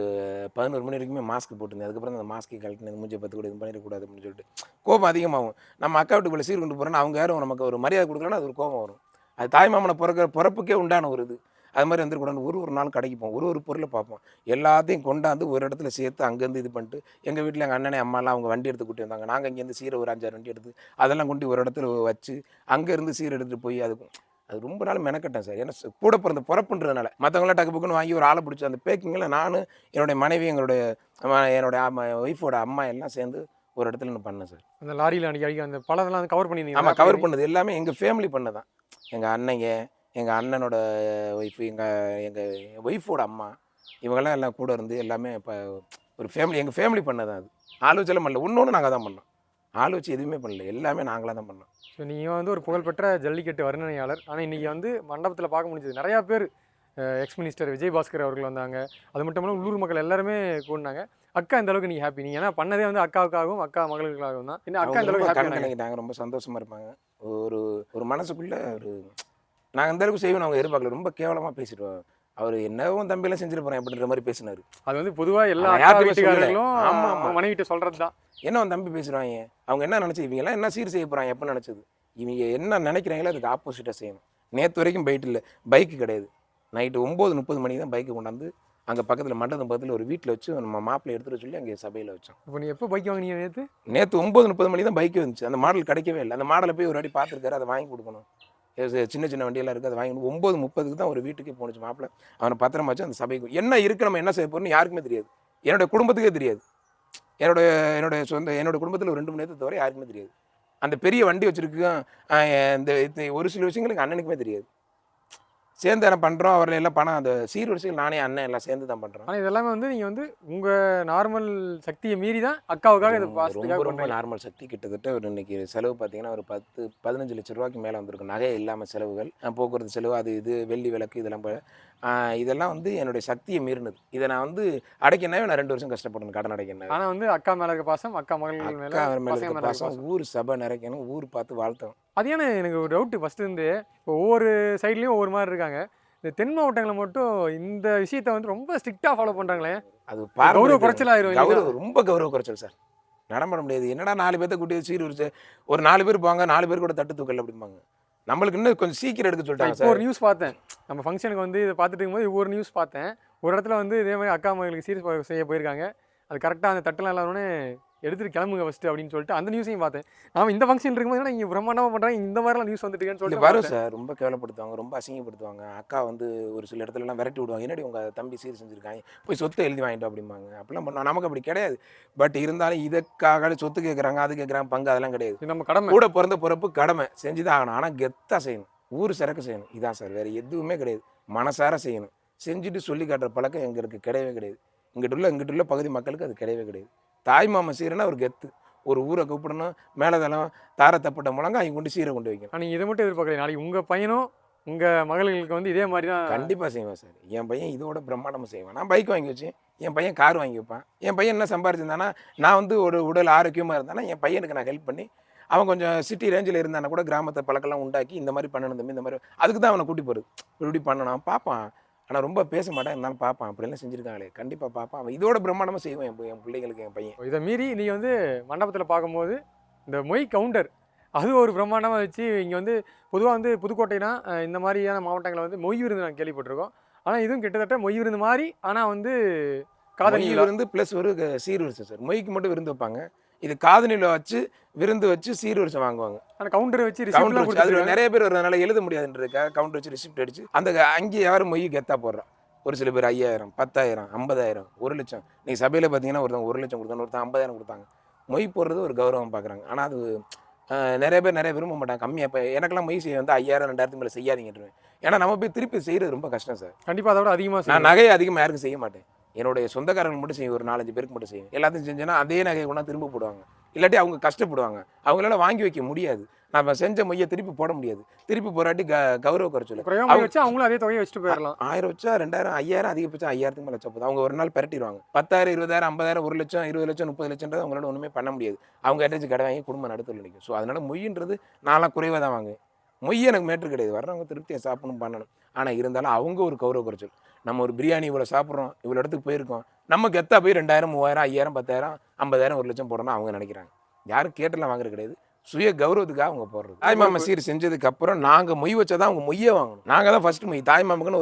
11 மணி வரைக்குமே மாஸ்க் போட்டிருந்தேன். அதுக்கப்புறம் அந்த மாஸ்க்கு கழட்டினது மூஞ்சி பத்து கூட இது பண்ணிடக்கூடாது அப்படின்னு சொல்லிட்டு கோபம் அதிகமாகும். நம்ம அக்கா வீட்டுக்குள்ளே சீர் கொண்டு போகிறோன்னா அவங்க யாரும் நமக்கு ஒரு மரியாதை கொடுக்கலன்னா அது ஒரு கோபம் வரும். அது தாய்மாமனை பிறப்புக்கே உண்டான ஒரு இது. அது மாதிரி வந்துருக்கூடாது. ஒரு நாள் கடைக்கு போவோம், ஒரு பொருளை பார்ப்போம், எல்லாத்தையும் கொண்டாந்து ஒரு இடத்துல சேர்த்து அங்கேருந்து இது பண்ணிட்டு எங்கள் வீட்டில் எங்கள் அண்ணனே அம்மாலாம் அவங்க வண்டி எடுத்து கூட்டி வந்தாங்க. நாங்கள் இங்கேருந்து சீரை ஒரு 5 6 வண்டி எடுத்து அதெல்லாம் கொண்டு ஒரு இடத்துல வச்சு அங்கேருந்து சீரை எடுத்துகிட்டு போய் அது ரொம்ப நாள் மெனக்கட்டேன் சார். ஏன்னா கூட பிறந்த பிறப்புன்றதுனால மற்றவங்களாம் டக்கு பக்குன்னு வாங்கி ஒரு ஆளை பிடிச்சி அந்த பேக்கிங்கில் நான் என்னுடைய மனைவி என்னோட ஒய்ஃபோட அம்மா எல்லாம் சேர்ந்து ஒரு இடத்துல நான் பண்ணேன் சார். அந்த லாரியில் அடிக்கடி அந்த பழத்தெல்லாம் கவர் பண்ணியிருந்தீங்க. ஆமாம், கவர் பண்ணது எல்லாமே எங்கள் ஃபேமிலி பண்ணதான். எங்கள் அண்ணங்க, எங்கள் அண்ணனோட ஒய்ஃபு, எங்கள் ஒய்ஃபோட அம்மா இவங்கெல்லாம் எல்லாம் கூட இருந்து எல்லாமே இப்போ ஒரு ஃபேமிலி, எங்கள் ஃபேமிலி பண்ணதான். அது ஆள் வச்செல்லாம் பண்ணல, ஒன்று நாங்கள் தான் பண்ணோம். ஆள் வச்சு எதுவுமே பண்ணல, எல்லாமே நாங்களாக தான் பண்ணோம். ஸோ நீங்கள் வந்து ஒரு புகழ்பெற்ற ஜல்லிக்கட்டு வர்ணனையாளர். ஆனால் இன்றைக்கி வந்து மண்டபத்தில் பார்க்க முடிஞ்சது நிறையா பேர். எக்ஸ் மினிஸ்டர் விஜயபாஸ்கர் அவர்கள் வந்தாங்க. அது மட்டும் இல்லாமல் உள்ளூர் மக்கள் எல்லாருமே கூடினாங்க. அக்கா இந்த அளவுக்கு நீங்கள் ஹாப்பி? நீங்கள் ஏன்னா பண்ணதே வந்து அக்காவுக்காகவும் அக்கா மகளுக்காகவும் தான். இன்னும் அக்கா இந்த அளவுக்கு ஹாப்பி நாங்கள் ரொம்ப சந்தோஷமாக இருப்பாங்க. ஒரு ஒரு மனசுக்குள்ளே ஒரு நாங்கள் அந்த அளவுக்கு செய்வோம் அவங்க எதிர்பார்க்கல. ரொம்ப கேவலமாக பேசிடுவோம். அவர் என்னவும் தம்பியெல்லாம் செஞ்சுட்டு போகிறேன் அப்படின்ற மாதிரி பேசினார். அது வந்து பொதுவாக எல்லா வீட்டுக்காரர்களும் மனைவிட்ட சொல்கிறது தான். என்ன அவன் தம்பி பேசுகிறாங்க, அவங்க என்ன நினச்சி இவங்கெல்லாம் என்ன சீர் செய்ய போகிறாங்க, எப்போ நினச்சது இவங்க என்ன நினைக்கிறாங்களோ அதுக்கு ஆப்போசிட்டாக செய்யணும். நேற்று வரைக்கும் பைட்டு இல்லை, பைக்கு கிடையாது. நைட்டு 9:30 மணிக்கு தான் பைக்கு கொண்டாந்து அங்கே பக்கத்தில் மண்டபம் பக்கத்தில் ஒரு வீட்டில் வச்சு நம்ம மாப்பிள்ளை எடுத்துகிட்டு சொல்லி அங்கே சபையில் வச்சோம். இப்போ நீ எப்போ பைக் வாங்கினீங்க? நேற்று 9:30 மணி தான் பைக்கு வந்துச்சு. அந்த மாடல் கிடைக்கவே இல்லை. அந்த மாடலை போய் ஒரு வாட்டி பார்த்துருக்காரு, அதை வாங்கி கொடுக்கணும். சின்ன சின்ன வண்டியெல்லாம் இருக்குது, அதை வாங்கி 9:30 தான் ஒரு வீட்டுக்கே போணுச்சு மாப்பிள்ளை. அவனை பத்திரமா வச்சு அந்த சபைக்கு என்ன இருக்குது, நம்ம என்ன செய்ய போகிறோம்னு யாருக்குமே தெரியாது. என்னோடய குடும்பத்துக்கே தெரியாது. என்னோட குடும்பத்தில் ஒரு 2 மணி நேரத்தை தவிர யாருக்குமே தெரியாது. அந்த பெரிய வண்டி வச்சுருக்கோம். இந்த ஒரு சில விஷயங்களுக்கு அண்ணனுக்குமே தெரியாது. சேர்ந்து என்ன பண்ணுறோம், அவர்கள் எல்லாம் பணம் அந்த சீர்வரிசைகள் நானே அண்ணன் எல்லாம் சேர்ந்து தான் பண்ணுறோம். ஆனால் இதெல்லாமே வந்து நீங்கள் வந்து உங்கள் நார்மல் சக்தியை மீறி தான் அக்காவுக்காக இது ரொம்ப ரொம்ப நார்மல் சக்தி. கிட்டத்தட்ட ஒரு இன்னைக்கு செலவு பார்த்தீங்கன்னா ஒரு 10-15 லட்ச ரூபாய்க்கு மேலே வந்திருக்கு. நகை இல்லாமல் செலவுகள், போக்குவரத்து செலவு, அது இது வெள்ளி விளக்கு இதெல்லாம் வந்து என்னுடைய சக்தியை மீறினது. இதை நான் வந்து அடைக்கணவே நான் 2 வருஷம் கஷ்டப்படணும், கடன் அடைக்கணும். ஆனால் வந்து அக்கா மேலே இருக்க பாசம், அக்கா மகள் மேலே பாசம், ஊர் சபை நிறைக்கணும், ஊர் பார்த்து வாழ்த்தணும். அது ஏன்னா எனக்கு ஒரு டவுட்டு ஃபஸ்ட்டு இருந்து. இப்போ ஒவ்வொரு சைட்லேயும் ஒவ்வொரு மாதிரி இருக்காங்க. இந்த தென் மாவட்டங்களில் மட்டும் இந்த விஷயத்தை வந்து ரொம்ப ஸ்ட்ரிக்டாக ஃபாலோ பண்ணுறாங்களே, அது கௌரவ குறைச்சல் ஆயிரும். ரொம்ப கௌரவ குறைச்சல் சார். நடமாட முடியாது. என்னடா 4 பேர்த்த கூட்டி சீர் வச்சு ஒரு 4 பேர் போவாங்க, 4 பேர் கூட தட்டு தூக்கல அப்படிம்பாங்க. நம்மளுக்கு இன்னும் கொஞ்சம் சீக்கிரம் எடுக்க சொல்லிட்டாங்க சார். ஒரு நியூஸ் பார்த்தேன், நம்ம ஃபங்க்ஷனுக்கு வந்து இதை பார்த்துட்டு இருக்கும்போது ஒரு நியூஸ் பார்த்தேன். ஒரு இடத்துல வந்து இதே மாதிரி அக்கா மகளுக்கு சீர் செய்ய போயிருக்காங்க. அது கரெக்டாக அந்த தட்டெல்லாம் எல்லாருமே எடுத்துகிட்டு கிளம்புங்க ஃபஸ்ட்டு அப்படின்னு சொல்லிட்டு அந்த நியூஸையும் பார்த்தேன். நாம இந்த ஃபங்க்ஷன் இருக்கும்போது நீங்கள் பிரம்மாண்டமாக பண்ணுறாங்க, இந்த மாதிரிலாம் நியூஸ் வந்துட்டுன்னு சொல்லிட்டு வரும் சார். ரொம்ப கேவலப்படுத்துவாங்க, ரொம்ப அசிங்கப்படுத்துவாங்க. அக்கா வந்து ஒரு சில இடத்துலலாம் விரட்டி விடுவாங்க. என்னடி உங்கள் தம்பி சீர் செஞ்சுருக்காங்க, போய் சொத்தை எழுதி வாங்கிட்டோம் அப்படிம்பாங்க. அப்படிலாம் பண்ணோம். நமக்கு அப்படி கிடையாது. பட் இருந்தாலும் இதுக்காக சொத்து கேட்குறாங்க, அது கேட்குறாங்க, பங்கு அதெல்லாம் கிடையாது. நம்ம கடமை, கூட பிறந்த பிறப்பு கடமை செஞ்சு தான் ஆகணும். ஆனால் கெத்தாக செய்யணும், ஊர் சிறக்க செய்யணும். இதான் சார், வேறு எதுவுமே கிடையாது. மனசார செய்யணும். செஞ்சுட்டு சொல்லி காட்டுற பழக்கம் எங்களுக்கு கிடையவே கிடையாது. இங்கிட்டுள்ள பகுதி மக்களுக்கு அது கிடையவே கிடையாது. தாய்மாம சீரனா ஒரு கெத்து. ஒரு ஊரை கூப்பிடணும், மேலதெல்லாம் தார தப்பட்ட முழங்க அவங்க கொண்டு சீரை கொண்டு வைக்கணும். நீங்கள் இதை மட்டும் எதிர்பார்க்கல, நாளைக்கு உங்கள் பையனும் உங்கள் மகளுக்கு வந்து இதே மாதிரி தான் கண்டிப்பாக செய்வேன் சார். என் பையன் இதோட பிரம்மாண்டமாக செய்வேன். நான் பைக் வாங்கி வச்சேன், என் பையன் கார் வாங்கி வைப்பான். என் பையன் என்ன சம்பாரிச்சிருந்தானா, நான் வந்து ஒரு உடல் ஆரோக்கியமாக இருந்தானா என் பையனுக்கு நான் ஹெல்ப் பண்ணி, அவன் கொஞ்சம் சிட்டி ரேஞ்சில் இருந்தானா கூட கிராமத்தை பழக்கெல்லாம் உண்டாக்கி இந்த மாதிரி பண்ணணும் தம்பி, இந்த மாதிரி அதுக்கு தான் அவனை கூட்டி போகிறது. இப்படி பண்ணணும் பார்ப்பான். ஆனால் ரொம்ப பேச மாட்டேன், இருந்தாலும் பார்ப்பான். அப்படிலாம் செஞ்சுருக்காங்களே, கண்டிப்பாக பார்ப்பான். அவன் இதோட பிரம்மாண்டமாக செய்வேன் என் பிள்ளைங்களுக்கு. என் பையன் இதை மீறி நீங்கள் வந்து மண்டபத்தில் பார்க்கும்போது இந்த மொய் கவுண்டர் அது ஒரு பிரம்மாண்டமாக வச்சு இங்கே வந்து பொதுவாக வந்து புதுக்கோட்டைனா இந்த மாதிரியான மாவட்டங்களை வந்து மொய் விருந்து நாங்கள் கேள்விப்பட்டிருக்கோம். ஆனால் இதுவும் கிட்டத்தட்ட மொய் விருந்து மாதிரி, ஆனால் வந்து காதணி விருந்து ப்ளஸ் ஒரு சீர்வரிசை சார். மொய்க்கு மட்டும் விருந்து வைப்பாங்க, இது காதணியில் வச்சு விருந்து வச்சு சீர்வரிசை வாங்குவாங்க. ஆனால் கவுண்டர் வச்சு அதில் நிறைய பேர் வரதுனால எழுத முடியாதுன்றதுக்காக கவுண்டர் வச்சு ரிசிப்ட் அடிச்சு அந்த அங்கே யாரும் மொய் கெத்தா போடுறான். ஒரு சில பேர் 5000, 10,000, 50,000, 1,00,000. நீ சபையில் பார்த்தீங்கன்னா ஒருத்தவங்க 1,00,000 கொடுத்தாங்க, ஒருத்தன் 50,000 கொடுத்தாங்க. மொய் போடுறது ஒரு கௌரவம் பார்க்குறாங்க. ஆனால் அது நிறைய பேர் நிறைய விரும்ப மாட்டாங்க. கம்மியாக இப்போ எனக்கெல்லாம் மொய் செய்ய வந்து 5000, 2000 மேலே செய்யாதீங்கன்றுவேன். ஏன்னா நம்ம போய் திருப்பி செய்கிறது ரொம்ப கஷ்டம் சார். கண்டிப்பா அதோட அதிகமா நான் செய்யணும். நகையை அதிகமாக யாருக்கும் செய்ய மாட்டேன். என்னுடைய சொந்தக்காரங்க மட்டும் செய்யும், ஒரு 4, 5 பேருக்கு மட்டும் செய்யும். எல்லாத்தையும் செஞ்சேன்னா அதே நகையை கொண்டா திரும்ப போடுவாங்க. இல்லாட்டி அவங்க கஷ்டப்படுவாங்க. அவங்களால வாங்கி வைக்க முடியாது. நம்ம செஞ்ச மொய்யை திருப்பி போட முடியாது. திருப்பி போராட்டி கௌரவ குறைச்சல். குறைவா மொய் வச்சா அவங்களும் அதே தொகையை வச்சுட்டு போயிடலாம். 1000 வச்சா 2000, 5000, அதிகபட்சம் 5000க்கு மேலே வச்சா போதும். அவங்க ஒரு நாள் பெரட்டிடுவாங்க. 10,000, 20,000, 50,000, 1,00,000, 20,00,000, 30,00,000 அவங்களால ஒன்றுமே பண்ண முடியாது. அவங்க யார்ட்டாச்சும் கடை வாங்கி குடும்பம் நடுத்தல் நிற்கும். ஸோ அதனால மொய்ன்றது நான்லாம் குறைவாக தான் வாங்குவேன். மொய் எனக்கு மேட்ரு கிடையாது. வர்றவங்க திருப்தியை சாப்பிடணும், பண்ணணும். ஆனால் இருந்தாலும் அவங்க ஒரு கௌரவ குறைச்சல். நம்ம ஒரு பிரியாணி இவ்வளோ சாப்பிட்றோம், இவ்வளோ இடத்துக்கு போயிருக்கோம், நம்ம கெத்தா போய் 2000, 3000, 5000, 10,000, 50,000, 1,00,000 போடணும் அவங்க நினைக்கிறாங்க. யாரும் கேட்டெல்லாம் வாங்குறது கிடையாது. சுய கௌரவத்துக்காக அவங்க போடுறது. தாய்மாமா சீர் செஞ்சதுக்கு அப்புறம் நாங்கள் மொய் வச்சா தான் அவங்க மொய்யே வாங்கணும். நாங்கள் தான் ஃபர்ஸ்ட் மொய். தாய்மாமக்குன்னு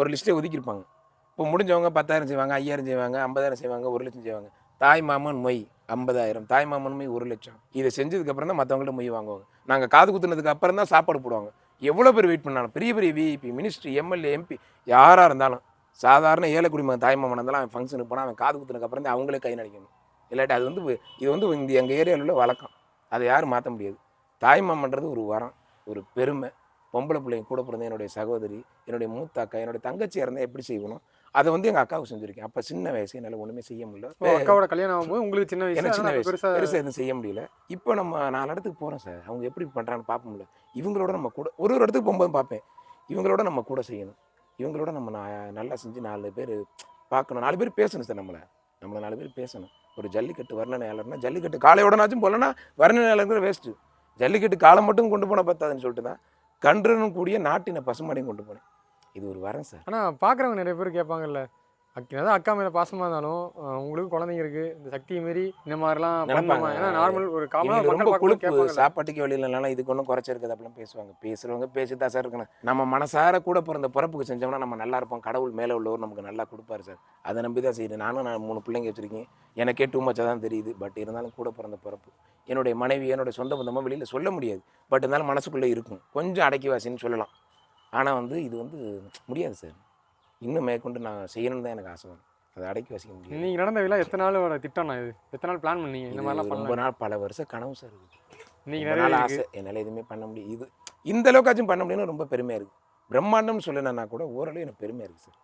ஒரு லிஸ்ட்டை ஒதுக்கியிருப்பாங்க. இப்போ முடிஞ்சவங்க 10,000 செய்வாங்க, 5000 செய்வாங்க, 50,000 செய்வாங்க, 1,00,000 செய்வாங்க. தாய்மாமன் மொய் 50,000, தாய்மாமன் மொய் 1,00,000. இதை செஞ்சதுக்கு அப்புறம் தான் மற்றவங்கள்ட்ட மொய் வாங்குவாங்க. நாங்கள் காது குத்துனதுக்கு அப்புறம் தான் சாப்பாடு போடுவாங்க. எவ்வளோ பேர் வெயிட் பண்ணாலும், பெரிய பெரிய விஐபி, மினிஸ்ட்ரி, எம்எல்ஏ, எம்பி யாராக இருந்தாலும், சாதாரண ஏழை குடிமகன் தாய்மாமன் இருந்தாலும் அவன் ஃபங்க்ஷனுக்கு போனால் அவன் காது குத்துனதுக்கு அப்புறம் தான் அவங்களே கை நடிக்கணும். இல்லாட்டி அது வந்து இது வந்து இந்த எங்கள் ஏரியாவில் உள்ள வழக்கம். அதை யாரும் மாற்ற முடியாது. தாய்மாமன்றது ஒரு வரம், ஒரு பெருமை. பொம்பளை பிள்ளைங்க கூட பிறந்த என்னுடைய சகோதரி, என்னுடைய மூத்த அக்கா, என்னுடைய தங்கச்சியாக இருந்தால் எப்படி செய்யணும், அதை வந்து எங்கள் அக்காவுக்கு செஞ்சுருக்கேன். அப்போ சின்ன வயசு என்னால் ஒன்றுமே செய்ய முடியல. அக்காவோட கல்யாணம் ஆகும்போது உங்களுக்கு சின்ன எனக்கு சின்ன வயசு வயசு பெருசாக எதுவும் செய்ய முடியல. இப்போ நம்ம 4 இடத்துக்கு போகிறோம் சார். அவங்க எப்படி பண்ணுறான்னு பார்ப்போம்ல. இவங்களோட நம்ம கூட ஒரு இடத்துக்கு போகும்போது பார்ப்பேன். இவங்களோட நம்ம கூட செய்யணும். இவங்களோட நம்ம நல்லா செஞ்சு 4 பேர் பார்க்கணும். 4 பேர் பேசணும் சார். நம்மளை 4 பேர் பேசணும். ஒரு ஜல்லிக்கட்டு வர்ணனையாளர்னா ஜல்லிக்கட்டு காலையோடனாச்சும் போகலன்னா வர்ணனையாளருங்கிற வேஸ்ட்டு. ஜல்லிக்கட்டு காலம் மட்டும் கொண்டு போனால் பத்தாதுன்னு சொல்லிட்டு தான் கன்றுன்னு கூடிய நாட்டின பசுமாடையும் கொண்டு போனேன். இது ஒரு வரம் சார். ஆனால் பார்க்குறவங்க நிறைய பேர் கேட்பாங்கல்ல, அதான் அக்கா மேலே பாசமாக இருந்தாலும் உங்களுக்கு குழந்தைங்க இருக்குது, இந்த சக்தியை மாரி இந்த மாதிரிலாம் பண்ணாமா? ஏன்னா நார்மல் ஒரு காமனாக ரொம்ப கொழுப்பு சாப்பாட்டுக்கு வழியிலனாலும் இதுக்கு ஒன்றும் குறைச்சிருக்குது அப்படிலாம் பேசுவாங்க. பேசுகிறவங்க பேசி தான் சார் இருக்கணும். நம்ம மனசார கூட பிறந்த பிறப்புக்கு செஞ்சோம்னா நம்ம நல்லா இருப்போம். கடவுள் மேலே உள்ளவர் நமக்கு நல்லா கொடுப்பாரு சார். அதை நம்பி தான் செய்யுது. நான் 3 பிள்ளைங்க வச்சுருக்கேன். எனக்கே டூ மச்சாக தான் தெரியுது. பட் இருந்தாலும் கூட பிறந்த பிறப்பு என்னுடைய மனைவி, என்னுடைய சொந்த பந்தமாக வெளியில் சொல்ல முடியாது. பட் இருந்தாலும் மனசுக்குள்ளே இருக்கும். கொஞ்சம் அடக்கிவாசின்னு சொல்லலாம். ஆனால் வந்து இது வந்து முடியாது சார். இன்னும் மேற்கொண்டு நான் செய்யணும்னு தான் எனக்கு ஆசை வரும். அதை அடக்கி வசிக்க முடியும். நீங்கள் நடந்த விழா எத்தனை நாளோட திட்டம்ண்ணா இது? எத்தனை நாள் பிளான் பண்ணீங்க இந்த மாதிரிலாம்? ரொம்ப நாள், பல வருஷம் கனவு சார். நீங்கள் நிறைய நாள் ஆசை. என்னால் எதுவுமே பண்ண முடியும். இது இந்த அளவுக்காச்சும் பண்ண முடியும்னு ரொம்ப பெருமையாக இருக்குது. பிரம்மாண்டம்னு சொல்லணும்னா கூட ஓரளவு எனக்கு பெருமையாக இருக்குது சார்.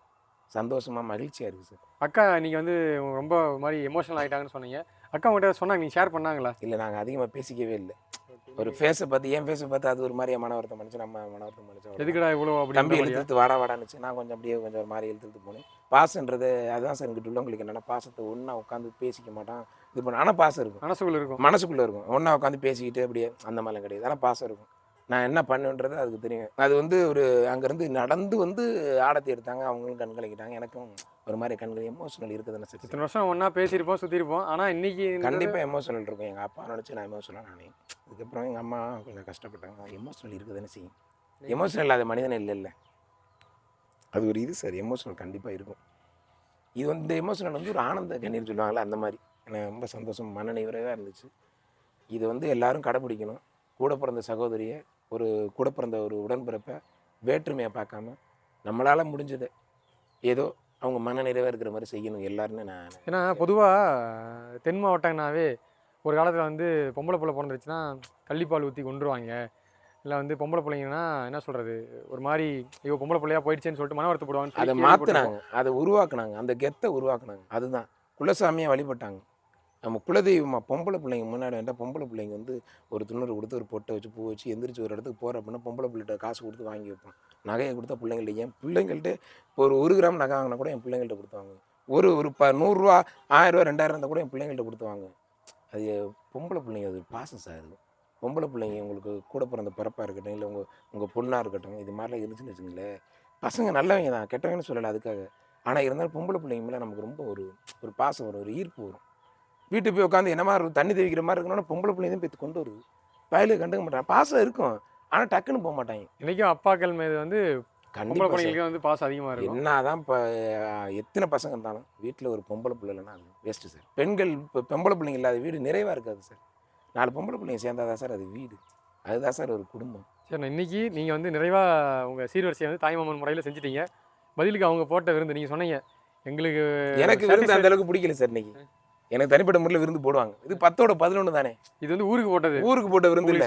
சந்தோஷமாக, மகிழ்ச்சியாக இருக்குது சார். அக்கா நீங்கள் வந்து ரொம்ப மாதிரி எமோஷனல் ஆகிட்டாங்கன்னு சொன்னீங்க. அக்கா உங்கள்கிட்ட சொன்னாங்க, நீங்கள் ஷேர் பண்ணாங்களா? இல்லை, நாங்கள் அதிகமாக பேசிக்கவே இல்லை. ஒரு ஃபேஸை பார்த்து, என் ஃபேஸை பார்த்து அது ஒரு மாதிரியா மன வருத்தம் பண்ணிச்சு. நம்ம மன வருத்தம் பண்ணிச்சோம். எதுக்குடா இவ்வளோ அப்படி தம்பி இழுத்து வாடான்னுச்சு. நான் கொஞ்சம் அப்படியே கொஞ்சம் ஒரு மாதிரி இழுத்துட்டு போனேன். பாசன்றது அதுதான் சார் எங்கிட்ட உள்ளவங்களுக்கு என்னென்னா, பாசத்தை ஒன்றா உட்காந்து பேசிக்க மாட்டான், இது பண்ண. ஆனால் பாசம் இருக்கும், மனசுக்குள்ளே இருக்கும். ஒன்றா உட்காந்து பேசிக்கிட்டு அப்படியே அந்த மாதிரிலாம் கிடையாது. ஆனால் பாசம் இருக்கும். நான் என்ன பண்ணுன்றது அதுக்கு தெரியும். அது வந்து ஒரு அங்கேருந்து நடந்து வந்து ஆடத்தை எடுத்தாங்க. அவங்களும் கண் கலக்கிட்டாங்க. எனக்கும் ஒரு மாதிரி கண்கள் எமோஷனல் இருக்குதுன்னு சார். இத்தனை வருஷம் ஒன்றா பேசியிருப்போம், சுற்றிருப்போம். ஆனால் இன்னைக்கு கண்டிப்பாக எமோஷனல் இருக்கும். எங்கள் அப்பா நினச்சி நான் எமோஷனல் நானே. அதுக்கப்புறம் எங்கள் அம்மா கொஞ்சம் கஷ்டப்பட்டாங்க. எமோஷனல் இருக்குதுன்னு செய்யும். எமோஷனல் இல்லாத மனிதனே இல்லை. அது ஒரு இது சார். எமோஷனல் கண்டிப்பாக இருக்கும். இது வந்து இந்த எமோஷனல் வந்து ஒரு ஆனந்த கண்ணீர் சொல்லுவாங்களே, அந்த மாதிரி எனக்கு ரொம்ப சந்தோஷம், மன நிறைவாக இருந்துச்சு. இது வந்து எல்லாரும் கடைப்பிடிக்கணும். கூட பிறந்த சகோதரியை, ஒரு கூட பிறந்த ஒரு உடன்பிறப்பை வேற்றுமையை பார்க்காம நம்மளால் முடிஞ்சதை ஏதோ அவங்க மன நிறைவாக இருக்கிற மாதிரி செய்யணும் எல்லாருமே. நான் ஏன்னா பொதுவாக தென் மாவட்டங்கனாவே ஒரு காலத்தில் வந்து பொம்பளை பிள்ளை பிறந்துருச்சுன்னா கள்ளிப்பால் ஊற்றி கொண்டுருவாங்க. இல்லை வந்து பொம்பளை பிள்ளைங்கன்னா என்ன சொல்கிறது, ஒரு மாதிரி ஐயோ பொம்பளை பிள்ளையா போயிடுச்சேன்னு சொல்லிட்டு மன வருத்தப்படுவாங்க. அதை மாற்றினாங்க, அதை உருவாக்குனாங்க, அந்த கெத்தை உருவாக்குனாங்க. அதுதான் குலசாமியாக வழிபட்டாங்க. நம்ம குலதெய்வமாக பொம்பளை பிள்ளைங்க முன்னாடி வேண்டாம். பொம்பளை பிள்ளைங்க வந்து ஒரு துணூறு கொடுத்து, ஒரு பொட்டை வச்சு, பூ வச்சு எந்திரிச்சு ஒரு இடத்துக்கு போகிற அப்படின்னா பொம்பளை பிள்ளைகிட்ட காசு கொடுத்து வாங்கி வைப்போம். நகையை கொடுத்தா பிள்ளைங்கள்ட்ட, என் பிள்ளைங்கள்ட்ட ஒரு 1 கிராம் நகை வாங்கினா கூட என் பிள்ளைங்கள்ட்ட கொடுத்து வாங்குவேன். ஒரு 100 ரூபா, 1000 ரூபா, 2000 இருந்தால் கூட என் பிள்ளைங்கள்ட்ட கொடுத்து வாங்குவேன். அது பொம்பளை பிள்ளைங்க, அது பாசம் சார். அது பொம்பளை பிள்ளைங்க உங்களுக்கு கூட பிறந்த பிறப்பாக இருக்கட்டும், இல்லை உங்கள் பொண்ணாக இருக்கட்டும், இது மாதிரிலாம் இருந்துச்சுன்னு வச்சுங்களேன். பசங்க நல்லவங்க தான், கெட்டவங்கன்னு சொல்லலை அதுக்காக. ஆனால் இருந்தாலும் பொம்பளை பிள்ளைங்க மேலே நமக்கு ரொம்ப ஒரு பாசம் வரும், ஒரு ஈர்ப்பு வரும். வீட்டுக்கு போய் உட்காந்து என்ன மாதிரி தண்ணி தெவிக்கிற மாதிரி இருக்கணும்னா பொம்பளை பிள்ளைங்க தான் போய் கொண்டு வருது. வயலுக்கு கண்டுக்க மாட்டாங்க. பாசம் இருக்கும், ஆனால் டக்குன்னு போக மாட்டாங்க. இன்றைக்கும் அப்பாக்கள் மீது வந்து பொம்பளை பிள்ளைங்களுக்கு வந்து பாசம் அதிகமாக இருக்கும். என்ன தான் இப்போ எத்தனை பசங்க இருந்தாலும் வீட்டில் ஒரு பொம்பளை பிள்ளை இல்லைன்னா அது வேஸ்ட்டு சார். பெண்கள் இப்போ பொம்பளை பிள்ளைங்க இல்லாத வீடு நிறைவாக இருக்காது சார். 4 பொம்பளை பிள்ளைங்க சேர்ந்தாதான் சார் அது வீடு. அதுதான் சார் ஒரு குடும்பம். சரி, இன்னைக்கு நீங்கள் வந்து நிறைவாக உங்கள் சீர்வரிசையை வந்து தாய்மாமன் முறையில் செஞ்சுட்டீங்க. பதிலுக்கு அவங்க போட்ட விருந்து நீங்கள் சொன்னீங்க எங்களுக்கு எனக்கு விருந்து அந்த அளவுக்கு பிடிக்கல சார் இன்னைக்கு. எனக்கு தனிப்பட்ட முறையில் விருந்து போடுவாங்க. இது 10ஓட 11 தானே. இது வந்து ஊருக்கு போட்டது, ஊருக்கு போட்ட விருந்து இல்லை.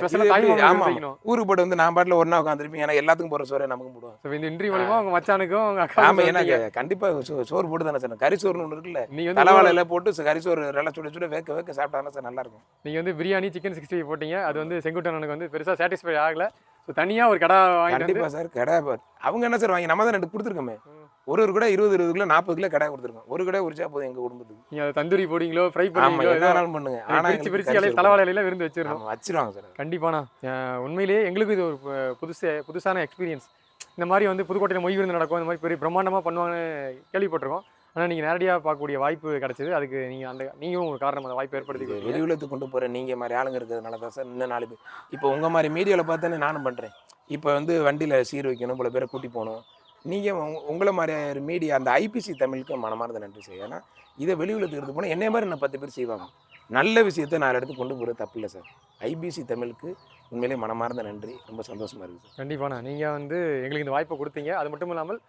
ஆமா, ஊருக்கு போட்ட வந்து நான் பாட்டில் ஒன்றா உட்காந்துருப்பேன். ஏன்னா எல்லாத்துக்கும் போகிற சோறை நமக்கும் போடுவாங்க. இந்த இன்டர்வியூ மூலமா அவங்க மச்சானுக்கும் அவங்க அக்கா. ஆமாம், எனக்கு கண்டிப்பாக சோறு போட்டு தானே சார். கறிசோறுன்னு ஒன்று இருக்குல்ல, நீங்கள் தலைவாழையில போட்டு கறிசோறு நல்லா சுட சுட வேக்க வேக்க சாப்பிட்டாங்க சார், நல்லா இருக்கும். நீங்கள் வந்து பிரியாணி சிக்கன் 65 போட்டீங்க, அது வந்து செங்குட்டனுக்கு வந்து பெருசாக சாட்டிஸ்ஃபை ஆகலை. ஸோ தனியாக ஒரு கடை வாங்கி. கண்டிப்பாக சார், கடை அவங்க என்ன சார் வாங்கி நம்ம தான் 2 கொடுத்துருக்கோமே. ஒரு கூட 20 கிலோ 40 கிலோ கடை கொடுத்துருக்கோம். ஒரு கடை உரிச்சா போதும் எங்கள் குடும்பத்துக்கு. நீங்கள் அதை தந்தூரி போடுவீங்களோ ஃப்ரை பண்ணுவீங்களோ என்ன வேணாலும் பண்ணுங்க. ஆனால் பிரிச்சு இலையில் தலைவாழையில விருந்து வச்சிருவாங்க சார். கண்டிப்பாண்ணா. உண்மையிலேயே எங்களுக்கு இது ஒரு புதுசான எக்ஸ்பீரியன்ஸ். இந்த மாதிரி வந்து புதுக்கோட்டையில் மொய் விருந்து நடக்கும், இந்த மாதிரி பெரிய பிரம்மாண்டமாக பண்ணுவாங்கன்னு கேள்விப்பட்டிருக்கோம். ஆனால் நீங்கள் நேரடியாக பார்க்கக்கூடிய வாய்ப்பு கிடச்சிது. அதுக்கு நீங்களும் ஒரு காரணம், அந்த வாய்ப்பு ஏற்படுத்தி வெளியுலகத்துக்கு கொண்டு போகிற நீங்கள் மாதிரி ஆளுங்க இருக்கிறதுனால தான் சார் இன்னும் 4 பேர். இப்போ உங்கள் மாதிரி மீடியாவில் பார்த்தானே நானும் பண்ணுறேன். இப்போ வந்து வண்டியில் சீர் வைக்கணும், போல பேரை கூட்டி போகணும். நீங்கள் உங்களை மாதிரி ஒரு மீடியா அந்த ஐபிசி தமிழுக்கு மனமார்ந்த நன்றி செய்ய. ஏன்னா இதை வெளியுலகத்துக்கு எடுத்து போனால் என்னை மாதிரி இன்னும் 10 பேர் செய்வாங்க. நல்ல விஷயத்தை 4 இடத்துக்கு கொண்டு போகிறது தப்பு இல்லை சார். ஐபிசி தமிழுக்கு உண்மையிலே மனமார்ந்த நன்றி. ரொம்ப சந்தோஷமாக இருக்குது சார். கண்டிப்பாண்ணா. நீங்கள் வந்து எங்களுக்கு இந்த வாய்ப்பை கொடுத்தீங்க. அது மட்டும் இல்லாமல்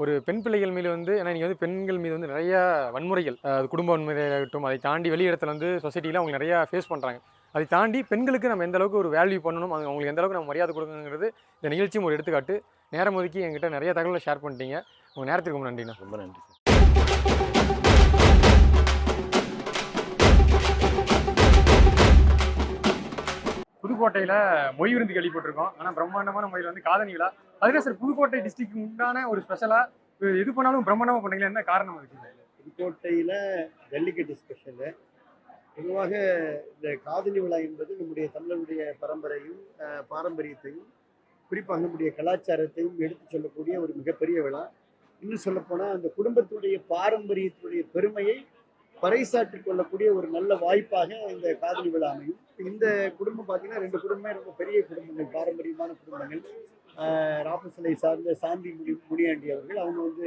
ஒரு பெண் பிள்ளைகள் மீது வந்து, ஏன்னா நீங்கள் வந்து பெண்கள் மீது வந்து நிறையா வன்முறைகள், அது குடும்ப வன்முறையாகட்டும், அதை தாண்டி வெளி இடத்துல வந்து சொசைட்டியில் அவங்க நிறையா ஃபேஸ் பண்ணுறாங்க. அதை தாண்டி பெண்களுக்கு நம்ம எந்த அளவுக்கு ஒரு வேல்யூ பண்ணணும், அவங்களுக்கு எந்த அளவுக்கு நம்ம மரியாதை கொடுக்கணுங்கிறது இந்த நிகழ்ச்சியும் ஒரு எடுத்துக்காட்டு. நேரம் ஒதுக்கி என்கிட்ட நிறைய தகவலை ஷேர் பண்ணிட்டீங்க. உங்கள் நேரத்துக்கு ரொம்ப நன்றிண்ணா. ரொம்ப நன்றி சார். புதுக்கோட்டையில் மொய் விருந்து கேள்விப்பட்டிருக்கோம். ஆனால் பிரம்மாண்டமான முறையில் வந்து காதணி விழா. அதுவே சார் புதுக்கோட்டை டிஸ்ட்ரிக்ட் உண்டான ஒரு ஸ்பெஷலாக எது பண்ணாலும் பிரம்மாண்டமாக பண்ணீங்களா, என்ன காரணம் இருக்குது? புதுக்கோட்டையில் ஜல்லிக்கட்டு ஸ்பெஷலு. பொதுவாக இந்த காதணி விழா என்பது நம்முடைய தமிழருடைய பரம்பரையும் பாரம்பரியத்தையும் குறிப்பாக நம்முடைய கலாச்சாரத்தையும் எடுத்து சொல்லக்கூடிய ஒரு மிகப்பெரிய விழா. இன்னும் சொல்லப்போனால் அந்த குடும்பத்துடைய பாரம்பரியத்துடைய பெருமையை பறைசாற்றிக் கொள்ளக்கூடிய ஒரு நல்ல வாய்ப்பாக இந்த காதணி விழா அமையும். இந்த குடும்பம் பார்த்தீங்கன்னா 2 குடும்பமே ரொம்ப பெரிய குடும்பங்கள், பாரம்பரியமான குடும்பங்கள். ராப்பசிலை சார்ந்த சாந்தி முனியாண்டி அவர்கள், அவங்க வந்து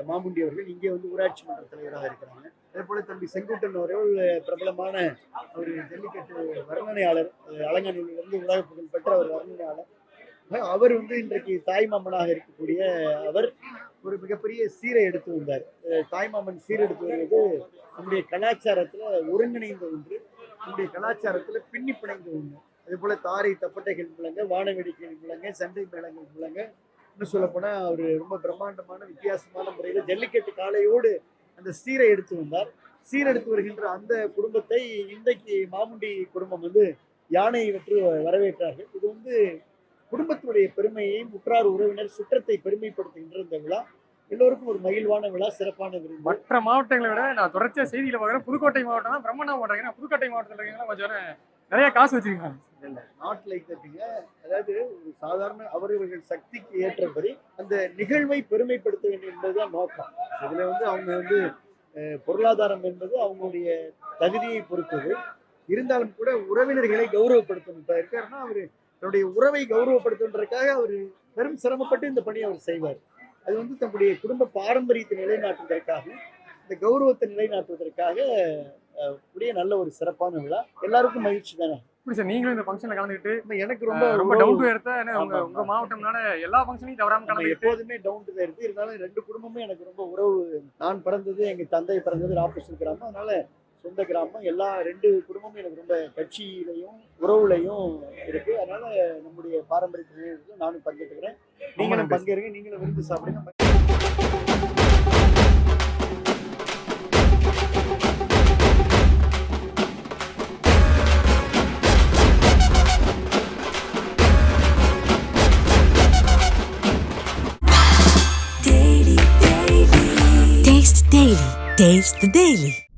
மாமுண்டி அவர்கள் இங்கே வந்து ஊராட்சி மன்ற தலைவராக இருக்கிறாங்க. அதே போல தம்பி செங்குட்டன் அவர்கள் பிரபலமான ஒரு ஜல்லிக்கட்டு வர்ணனையாளர், அலங்காநல்லூரிலிருந்து உலக புகழ்பெற்ற ஒரு வர்ணனையாளர். அவர் வந்து இன்றைக்கு தாய்மாமனாக இருக்கக்கூடிய அவர் ஒரு மிகப்பெரிய சீரை எடுத்து வந்தார். தாய்மாமன் சீர் எடுத்து வருவது நம்முடைய கலாச்சாரத்தில் ஒருங்கிணைந்த ஒன்று, நம்முடைய கலாச்சாரத்தில் பின்னி பிணைந்த ஒன்று. அதே போல தாரை தப்பட்டைகள் முழங்க, வான வேடிக்கைகள் முழங்க, சண்டை மேளங்கள் முழங்க. இன்னும் சொல்லப்போனால் அவர் ரொம்ப பிரம்மாண்டமான வித்தியாசமான முறையில் ஜல்லிக்கட்டு காளையோடு அந்த சீரை எடுத்து வந்தார். சீர் எடுத்து வருகின்ற அந்த குடும்பத்தை இன்றைக்கு மாமுண்டி குடும்பம் வந்து யானையை வெற்றி வரவேற்றார்கள். இது வந்து குடும்பத்துடைய பெருமையை, உற்றார் உறவினர் சுற்றத்தை பெருமைப்படுத்துகின்ற இந்த விழா எல்லோருக்கும் ஒரு மகிழ்வான விழா, சிறப்பான விருது. மற்ற மாவட்டங்களை விட நான் தொடர்ச்சியா செய்தியில பார்க்குறேன், புதுக்கோட்டை மாவட்டம் தான் பிரம்மாண்டமா பண்றாங்க. புதுக்கோட்டை மாவட்டத்தில் இருக்கீங்கன்னா கொஞ்சம் நிறைய காசு வச்சிருக்காங்க. இல்லை, நாட் லைக் தட்டுங்க. அதாவது ஒரு சாதாரண அவரவர்கள் சக்திக்கு ஏற்றபடி அந்த நிகழ்வை பெருமைப்படுத்த வேண்டும் என்பதுதான் நோக்கம். இதுல வந்து அவங்க வந்து பொருளாதாரம் என்பது அவங்களுடைய தகுதியை பொறுத்தது. இருந்தாலும் கூட உறவினர்களை கௌரவப்படுத்தணும். இப்போ இருக்காருன்னா அவர் தன்னுடைய உறவை கௌரவப்படுத்துவதற்காக அவர் பெரும் சிரமப்பட்டு இந்த பணியை அவர் செய்வார். அது வந்து தன்னுடைய குடும்ப பாரம்பரியத்தை நிலைநாட்டுவதற்காக, இந்த கௌரவத்தை நிலைநாட்டுவதற்காக கூடிய நல்ல ஒரு சிறப்பான விழா. எல்லாருக்கும் மகிழ்ச்சி தானே. நீங்களும் இந்த ஃபங்க்ஷன்ல கலந்துக்கிட்டு எனக்கு ரொம்ப ரொம்ப டவுன் டு எர்த். உங்க மாவட்டம்னால எல்லா ஃபங்க்ஷனையும் தவறாம கலந்து எப்போதுமே டவுன் டு எர்த். இருந்தாலும் 2 குடும்பமே எனக்கு ரொம்ப உறவு. நான் பிறந்தது, எங்க தந்தை பிறந்தது ராப்பசூர் கிராமம். அதனால சொந்த கிராமம். எல்லா 2 குடும்பமும் எனக்கு ரொம்ப கட்சியிலையும் உறவுலையும் இருக்கு. அதனால நம்முடைய பாரம்பரிய நானும் பங்கேற்றுக்கிறேன். நீங்களும் பங்கேறுங்க, நீங்களும் விருந்து சாப்பிடுங்க. Taste the Daily.